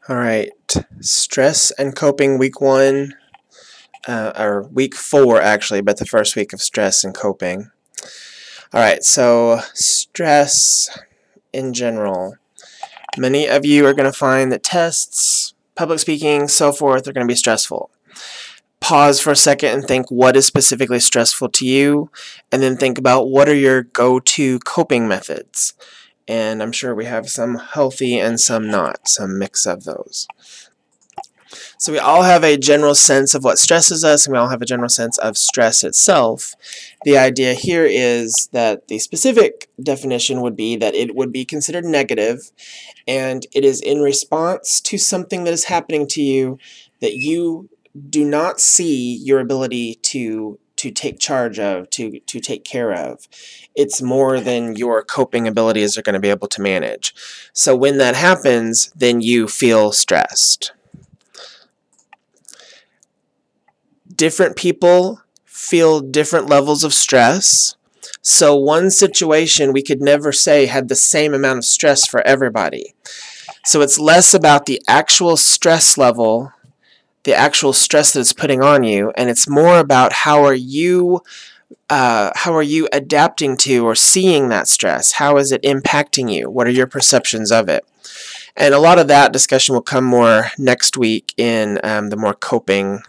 All right, stress and coping week 1, or week 4 actually, but the first week of stress and coping. All right, so stress in general. Many of you are going to find that tests, public speaking, so forth are going to be stressful. Pause for a second and think what is specifically stressful to you, and then think about what are your go-to coping methods. And I'm sure we have some healthy and some not, some mix of those. So we all have a general sense of what stresses us, and we all have a general sense of stress itself. The idea here is that the specific definition would be that it would be considered negative, and it is in response to something that is happening to you that you do not see your ability to take charge of, to take care of. It's more than your coping abilities are going to be able to manage. So when that happens, then you feel stressed. Different people feel different levels of stress. So one situation we could never say had the same amount of stress for everybody. So it's less about the actual stress level, the actual stress that it's putting on you, and it's more about how are you adapting to or seeing that stress? How is it impacting you? What are your perceptions of it? And a lot of that discussion will come more next week in the more coping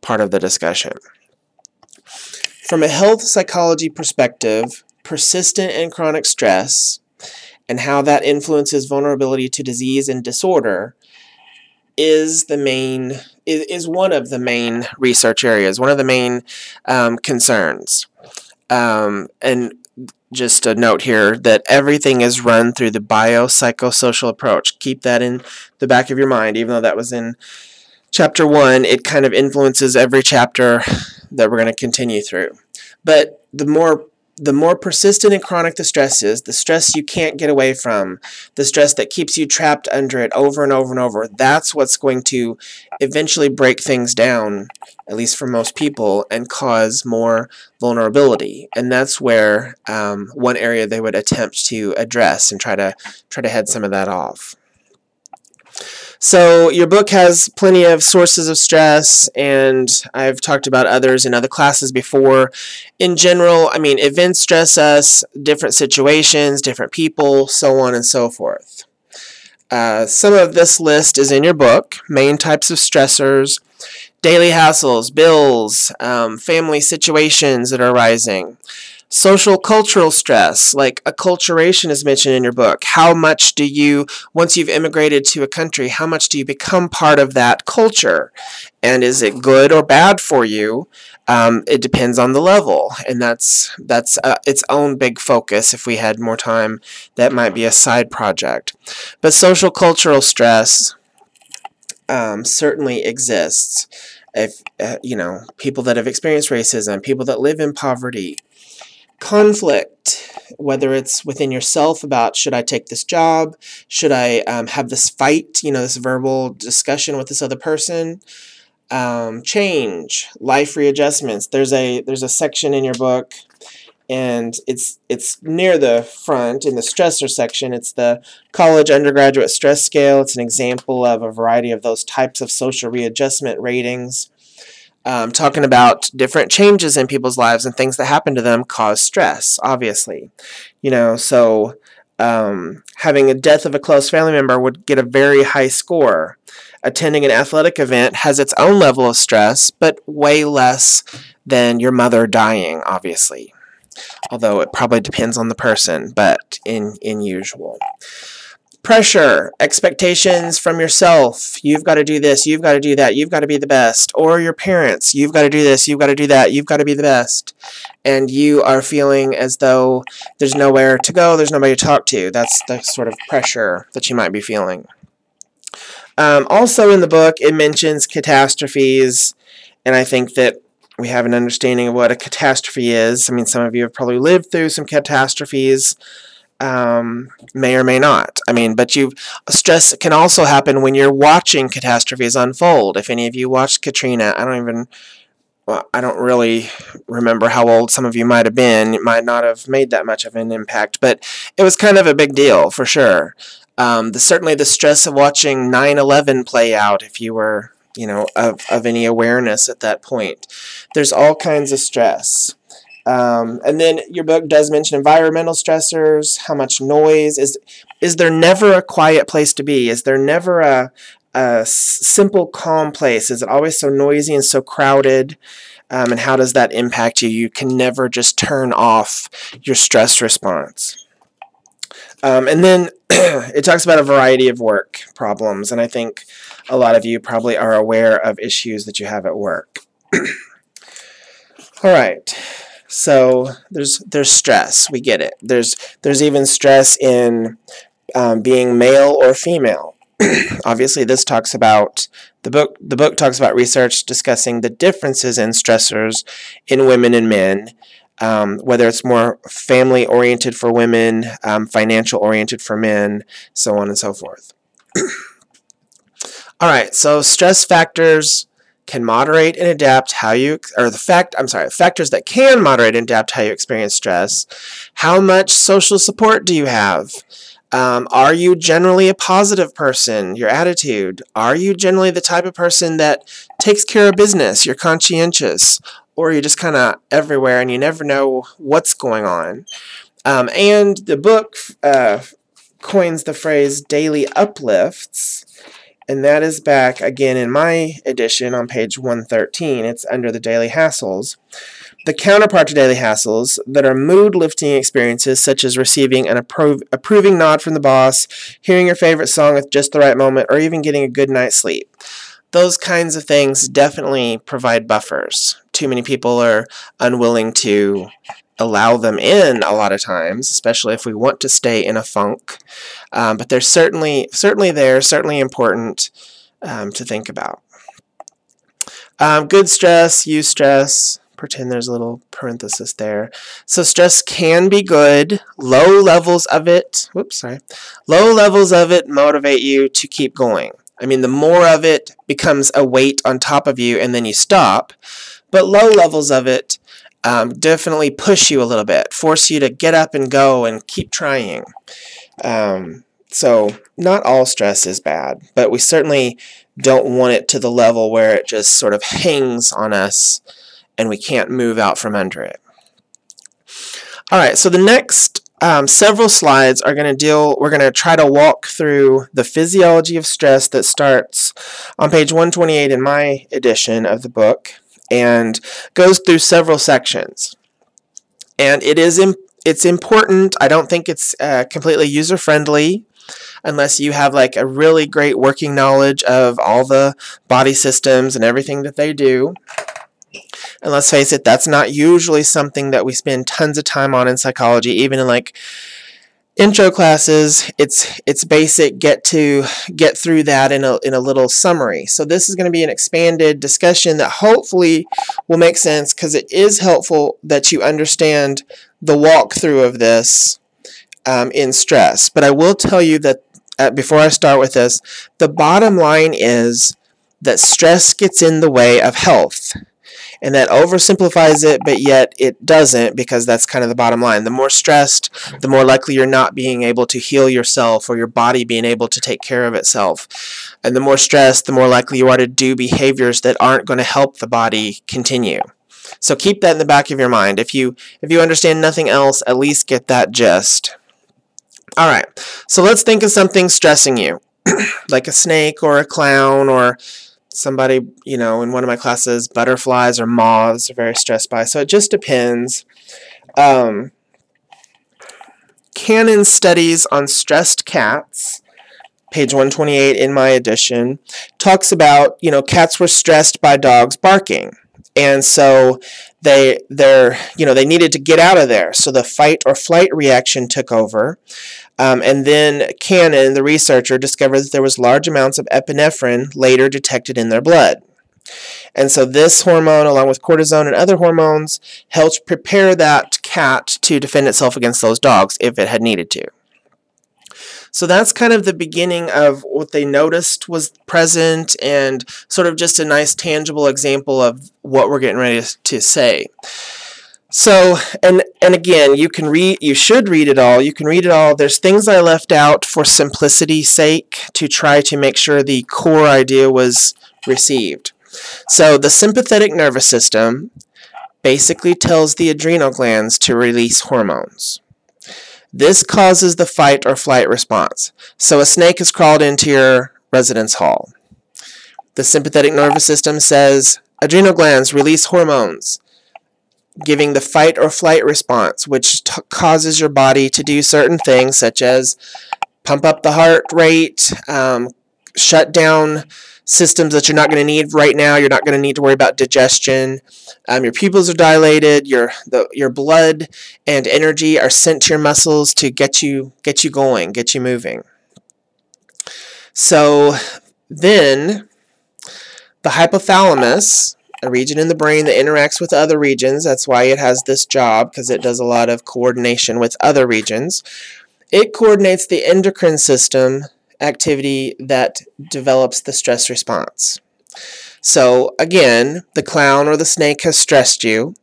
part of the discussion. From a health psychology perspective, persistent and chronic stress and how that influences vulnerability to disease and disorder is one of the main research areas, one of the main concerns. And just a note here that everything is run through the biopsychosocial approach. Keep that in the back of your mind, even though that was in Chapter 1, it kind of influences every chapter that we're going to continue through. But the more persistent and chronic the stress is, the stress you can't get away from, the stress that keeps you trapped under it over and over and over, that's what's going to eventually break things down, at least for most people, and cause more vulnerability. And that's where one area they would attempt to address and try to head some of that off. So your book has plenty of sources of stress, and I've talked about others in other classes before. In general, I mean, events stress us, different situations, different people, so on and so forth. Some of this list is in your book. Main types of stressors, daily hassles, bills, family situations that are arising. Social cultural stress, like acculturation is mentioned in your book. How much do you, once you've immigrated to a country, how much do you become part of that culture? And is it good or bad for you? It depends on the level, and that's its own big focus. If we had more time, that might be a side project. But social cultural stress certainly exists. If people that have experienced racism, people that live in poverty. Conflict, whether it's within yourself about should I take this job, should I have this fight, this verbal discussion with this other person. Change, life readjustments. There's a section in your book, and it's near the front in the stressor section. It's the college undergraduate stress scale. It's an example of a variety of those types of social readjustment ratings. Talking about different changes in people's lives and things that happen to them cause stress, obviously. So having a death of a close family member would get a very high score. Attending an athletic event has its own level of stress, but way less than your mother dying, obviously. Although it probably depends on the person, but in usual. Pressure, expectations from yourself. You've got to do this, you've got to do that, you've got to be the best. Or your parents, you've got to do this, you've got to do that, you've got to be the best. And you are feeling as though there's nowhere to go, there's nobody to talk to. That's the sort of pressure that you might be feeling. Also in the book, it mentions catastrophes, and I think that we have an understanding of what a catastrophe is. I mean, some of you have probably lived through some catastrophes. May or may not. But stress can also happen when you're watching catastrophes unfold. If any of you watched Katrina, I don't really remember how old some of you might have been. It might not have made that much of an impact, but it was kind of a big deal for sure. Certainly the stress of watching 9/11 play out, if you were, of any awareness at that point. There's all kinds of stress. And then your book does mention environmental stressors, how much noise. Is there never a quiet place to be? Is there never a simple, calm place? Is it always so noisy and so crowded? And how does that impact you? You can never just turn off your stress response. And then it talks about a variety of work problems, and I think a lot of you probably are aware of issues that you have at work. All right, so there's stress. We get it. There's even stress in being male or female. Obviously, this talks about the book talks about research discussing the differences in stressors in women and men. Whether it's more family-oriented for women, financial-oriented for men, so on and so forth. All right, so stress factors can moderate and adapt how you, factors that can moderate and adapt how you experience stress. How much social support do you have? Are you generally a positive person? Your attitude. Are you generally the type of person that takes care of business? You're conscientious. Or you're just kind of everywhere and you never know what's going on. And the book coins the phrase daily uplifts, and that is back again in my edition on page 113. It's under the daily hassles. The counterpart to daily hassles that are mood-lifting experiences such as receiving an approving nod from the boss, hearing your favorite song at just the right moment, or even getting a good night's sleep. Those kinds of things definitely provide buffers. Too many people are unwilling to allow them in a lot of times, especially if we want to stay in a funk. But they're certainly there, certainly important to think about. Good stress, eustress. Pretend there's a little parenthesis there. So stress can be good. Low levels of it motivate you to keep going. I mean, the more of it becomes a weight on top of you and then you stop. But low levels of it definitely push you a little bit, force you to get up and go and keep trying. So not all stress is bad, but we certainly don't want it to the level where it just sort of hangs on us and we can't move out from under it. All right, so the next several slides are we're going to try to walk through the physiology of stress that starts on page 128 in my edition of the book and goes through several sections. And it's important. I don't think it's completely user-friendly unless you have like a really great working knowledge of all the body systems and everything that they do. And let's face it, that's not usually something that we spend tons of time on in psychology, even in like intro classes. It's basic, get through that in a little summary. So this is going to be an expanded discussion that hopefully will make sense, because it is helpful that you understand the walkthrough of this in stress. But I will tell you that before I start with this, the bottom line is that stress gets in the way of health. And that oversimplifies it, but yet it doesn't, because that's kind of the bottom line. The more stressed, the more likely you're not being able to heal yourself or your body being able to take care of itself. And the more stressed, the more likely you are to do behaviors that aren't going to help the body continue. So keep that in the back of your mind. If you understand nothing else, at least get that gist. All right, so let's think of something stressing you, like a snake or a clown or somebody, in one of my classes, butterflies or moths are very stressed by. So it just depends. Cannon studies on stressed cats, page 128 in my edition, talks about, cats were stressed by dogs barking. And so they needed to get out of there. So the fight or flight reaction took over. And then Cannon, the researcher, discovered that there was large amounts of epinephrine later detected in their blood. And so this hormone, along with cortisone and other hormones, helps prepare that cat to defend itself against those dogs if it had needed to. So that's kind of the beginning of what they noticed was present, and sort of just a nice tangible example of what we're getting ready to say. So, and again, you should read it all. You can read it all. There's things I left out for simplicity's sake to try to make sure the core idea was received. So the sympathetic nervous system basically tells the adrenal glands to release hormones. This causes the fight or flight response. So a snake has crawled into your residence hall. The sympathetic nervous system says, adrenal glands release hormones, giving the fight or flight response, which causes your body to do certain things such as pump up the heart rate, shut down systems that you're not going to need right now. You're not going to need to worry about digestion. Your pupils are dilated. Your blood and energy are sent to your muscles to get you going, get you moving. So then the hypothalamus, a region in the brain that interacts with other regions. That's why it has this job, because it does a lot of coordination with other regions. It coordinates the endocrine system activity that develops the stress response. So again, the clown or the snake has stressed you,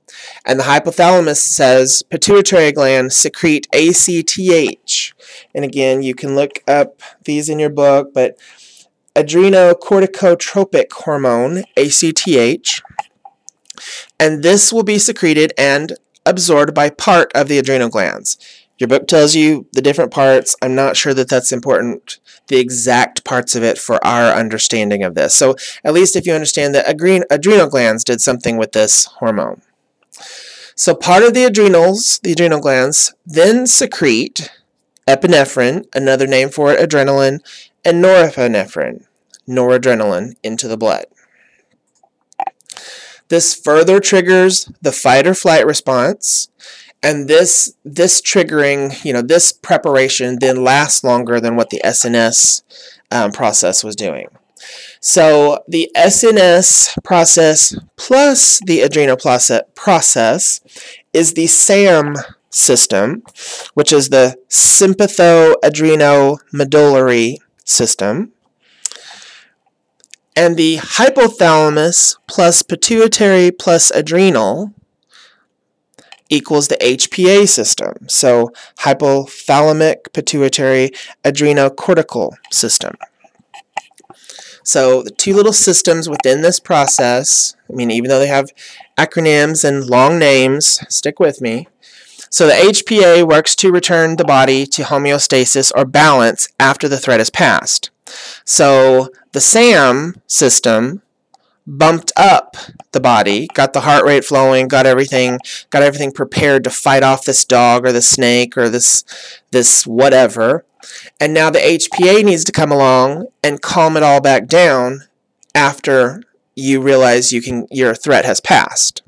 and the hypothalamus says pituitary gland secrete ACTH. And again, you can look up these in your book, but adrenocorticotropic hormone, ACTH, and this will be secreted and absorbed by part of the adrenal glands. Your book tells you the different parts. I'm not sure that that's important, the exact parts of it for our understanding of this. So at least if you understand that adrenal glands did something with this hormone. So part of the adrenal glands, then secrete epinephrine, another name for it, adrenaline, and norepinephrine, noradrenaline, into the blood. This further triggers the fight or flight response, and this triggering, this preparation then lasts longer than what the SNS process was doing. So the SNS process plus the adrenal process is the SAM system, which is the sympatho-adrenomedullary system. And the hypothalamus plus pituitary plus adrenal equals the HPA system. So hypothalamic pituitary adrenocortical system. So the two little systems within this process, even though they have acronyms and long names, stick with me. So the HPA works to return the body to homeostasis or balance after the threat is passed. So the SAM system bumped up the body, got the heart rate flowing, got everything prepared to fight off this dog or the snake or this whatever. And now the HPA needs to come along and calm it all back down after you realize your threat has passed.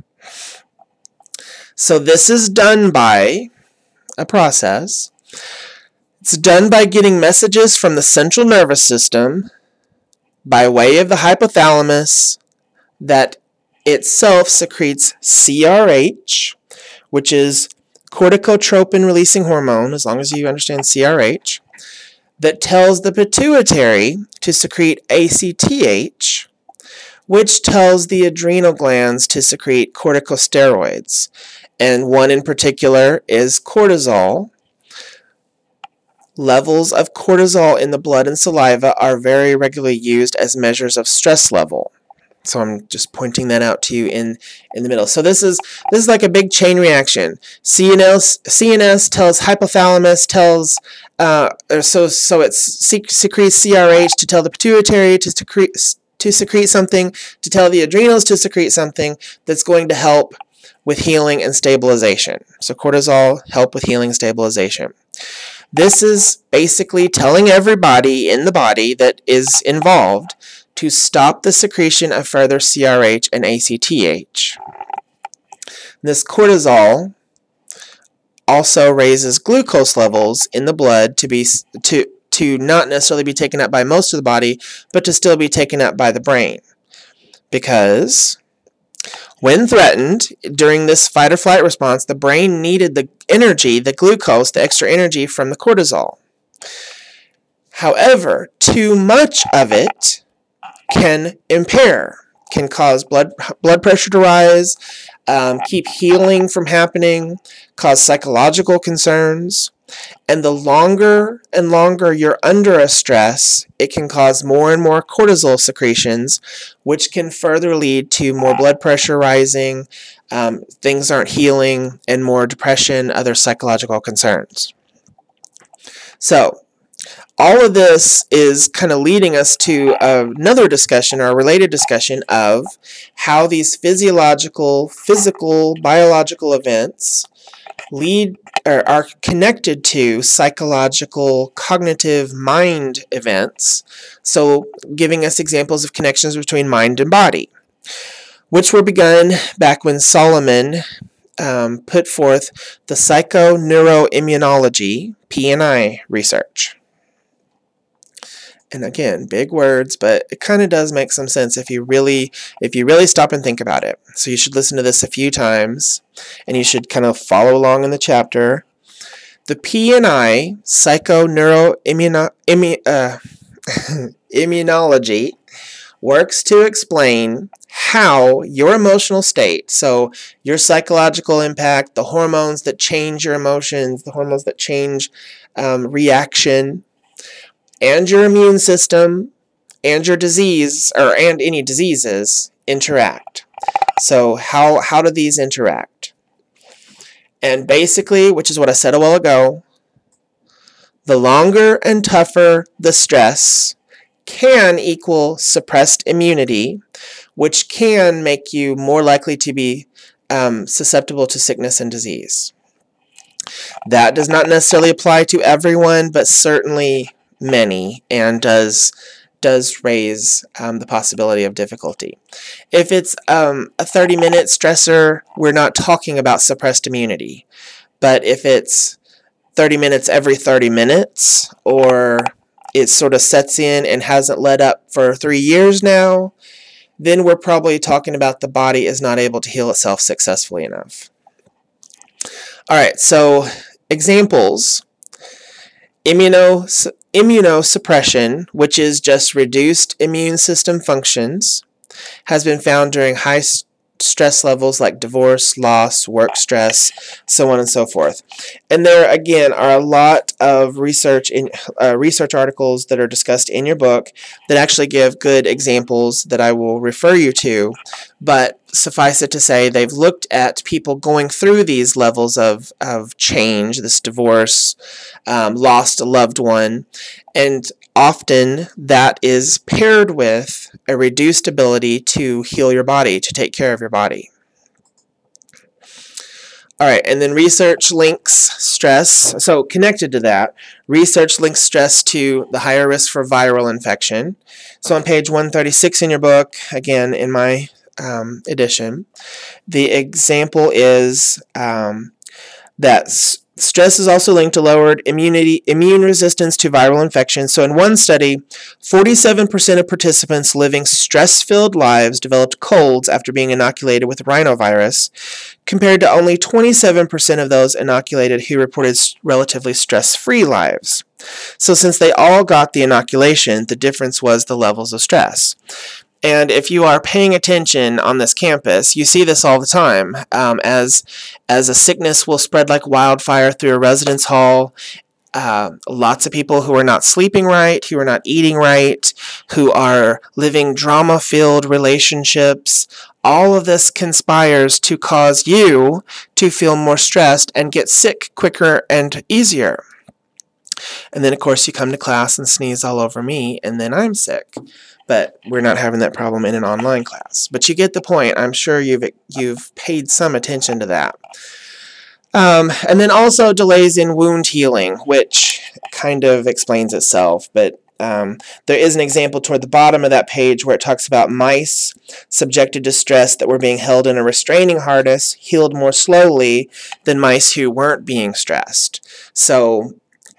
So this is done by a process. It's done by getting messages from the central nervous system by way of the hypothalamus that itself secretes CRH, which is corticotropin-releasing hormone, as long as you understand CRH, that tells the pituitary to secrete ACTH, which tells the adrenal glands to secrete corticosteroids. And one in particular is cortisol. Levels of cortisol in the blood and saliva are very regularly used as measures of stress level. So I'm just pointing that out to you in the middle. So this is like a big chain reaction. CNS tells hypothalamus, tells so it secretes CRH to tell the pituitary to secrete something, to tell the adrenals to secrete something that's going to help with healing and stabilization. So cortisol help with healing and stabilization. This is basically telling everybody in the body that is involved to stop the secretion of further CRH and ACTH. This cortisol also raises glucose levels in the blood to not necessarily be taken up by most of the body, but to still be taken up by the brain. Because when threatened, during this fight or flight response, the brain needed the energy, the glucose, the extra energy from the cortisol. However, too much of it can impair, can cause blood pressure to rise, keep healing from happening, cause psychological concerns. And the longer and longer you're under a stress, it can cause more and more cortisol secretions, which can further lead to more blood pressure rising, things aren't healing, and more depression, other psychological concerns. So, all of this is kind of leading us to another discussion, or a related discussion, of how these physical, biological events lead or are connected to psychological, cognitive mind events. So, giving us examples of connections between mind and body, which were begun back when Solomon put forth the psychoneuroimmunology, PNI research. And again, big words, but it kind of does make some sense if you really stop and think about it. So you should listen to this a few times, and you should kind of follow along in the chapter. The PNI, psychoneuroimmunology, works to explain how your emotional state, so your psychological impact, the hormones that change your emotions, the hormones that change reaction, and your immune system, and your disease, and any diseases, interact. So how do these interact? And basically, which is what I said a while ago, the longer and tougher the stress can equal suppressed immunity, which can make you more likely to be susceptible to sickness and disease. That does not necessarily apply to everyone, but certainly many, and does raise the possibility of difficulty. If it's a 30-minute stressor, we're not talking about suppressed immunity. But if it's 30 minutes every 30 minutes, or it sort of sets in and hasn't let up for 3 years now, then we're probably talking about the body is not able to heal itself successfully enough. All right, so examples. Immunosuppression, which is just reduced immune system functions, has been found during high stress levels like divorce, loss, work stress, so on and so forth. And there, again, are a lot of research articles that are discussed in your book that actually give good examples that I will refer you to. But suffice it to say, they've looked at people going through these levels of change, this divorce, lost a loved one, and often that is paired with a reduced ability to heal your body, to take care of your body. All right, and then research links stress. So connected to that, research links stress to the higher risk for viral infection. So on page 136 in your book, again in my edition, the example is that stress is also linked to lowered immune resistance to viral infections. So in one study, 47% of participants living stress-filled lives developed colds after being inoculated with rhinovirus, compared to only 27% of those inoculated who reported relatively stress-free lives. So since they all got the inoculation, the difference was the levels of stress. And if you are paying attention on this campus, you see this all the time, as a sickness will spread like wildfire through a residence hall. Lots of people who are not sleeping right, who are not eating right, who are living drama-filled relationships, all of this conspires to cause you to feel more stressed and get sick quicker and easier. And then, of course, you come to class and sneeze all over me, and then I'm sick. But we're not having that problem in an online class. But you get the point. I'm sure you've paid some attention to that. And then also delays in wound healing, which kind of explains itself. But there is an example toward the bottom of that page where it talks about mice subjected to stress that were being held in a restraining harness healed more slowly than mice who weren't being stressed. So,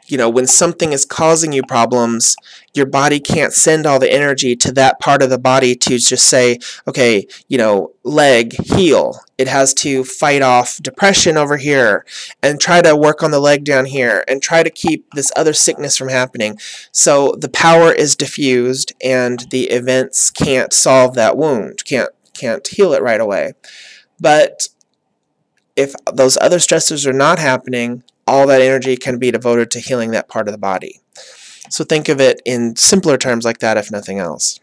you know, when something is causing you problems, your body can't send all the energy to that part of the body to just say, okay, you know, leg, heal. It has to fight off depression over here and try to work on the leg down here and try to keep this other sickness from happening. So the power is diffused and the events can't solve that wound, can't heal it right away. But if those other stressors are not happening, all that energy can be devoted to healing that part of the body. So think of it in simpler terms like that, if nothing else.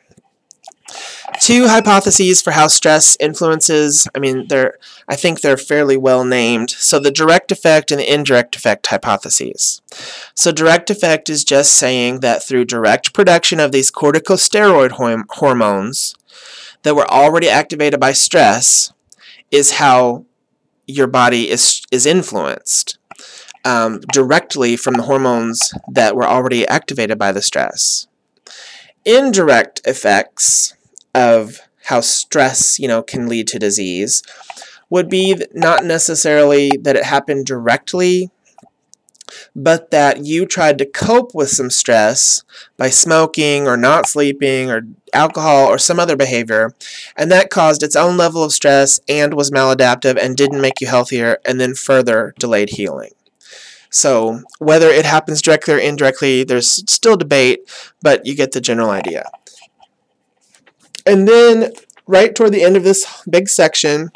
2 hypotheses for how stress influences, I think they're fairly well named. So the direct effect and the indirect effect hypotheses. So direct effect is just saying that through direct production of these corticosteroid hormones that were already activated by stress is how your body is influenced directly from the hormones that were already activated by the stress. Indirect effects of how stress, can lead to disease would be not necessarily that it happened directly, but that you tried to cope with some stress by smoking or not sleeping or alcohol or some other behavior, and that caused its own level of stress and was maladaptive and didn't make you healthier and then further delayed healing. So whether it happens directly or indirectly, there's still debate, but you get the general idea. And then right toward the end of this big section,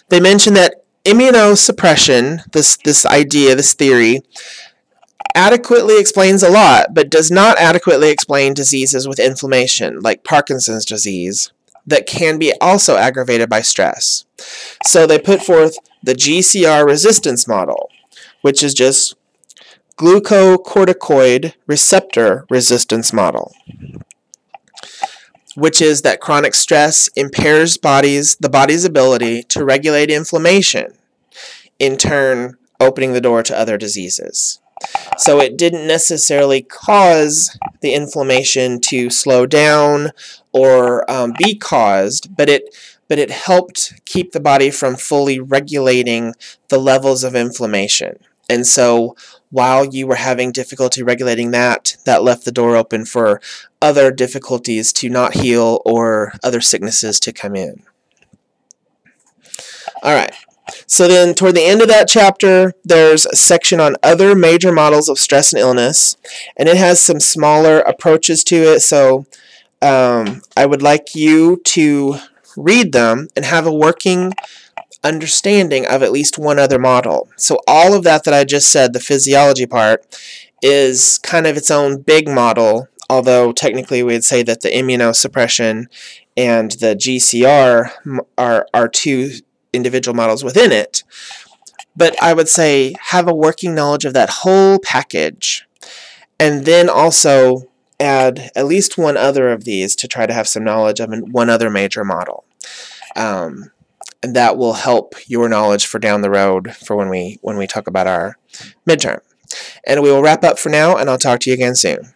they mention that immunosuppression, this idea, this theory, adequately explains a lot, but does not adequately explain diseases with inflammation, like Parkinson's disease, that can be also aggravated by stress. So they put forth the GCR resistance model, which is just glucocorticoid receptor resistance model, which is that chronic stress impairs the body's ability to regulate inflammation, in turn opening the door to other diseases. So it didn't necessarily cause the inflammation to slow down or be caused, but it helped keep the body from fully regulating the levels of inflammation. And so while you were having difficulty regulating that left the door open for other difficulties to not heal or other sicknesses to come in. All right. So then toward the end of that chapter, there's a section on other major models of stress and illness, and it has some smaller approaches to it. So I would like you to read them and have a working understanding of at least one other model. So all of that I just said, the physiology part, is kind of its own big model, although technically we'd say that the immunosuppression and the GCR are 2 individual models within it. But I would say have a working knowledge of that whole package, and then also add at least one other of these to try to have some knowledge of one other major model. And that will help your knowledge for down the road for when we talk about our midterm. And we will wrap up for now, and I'll talk to you again soon.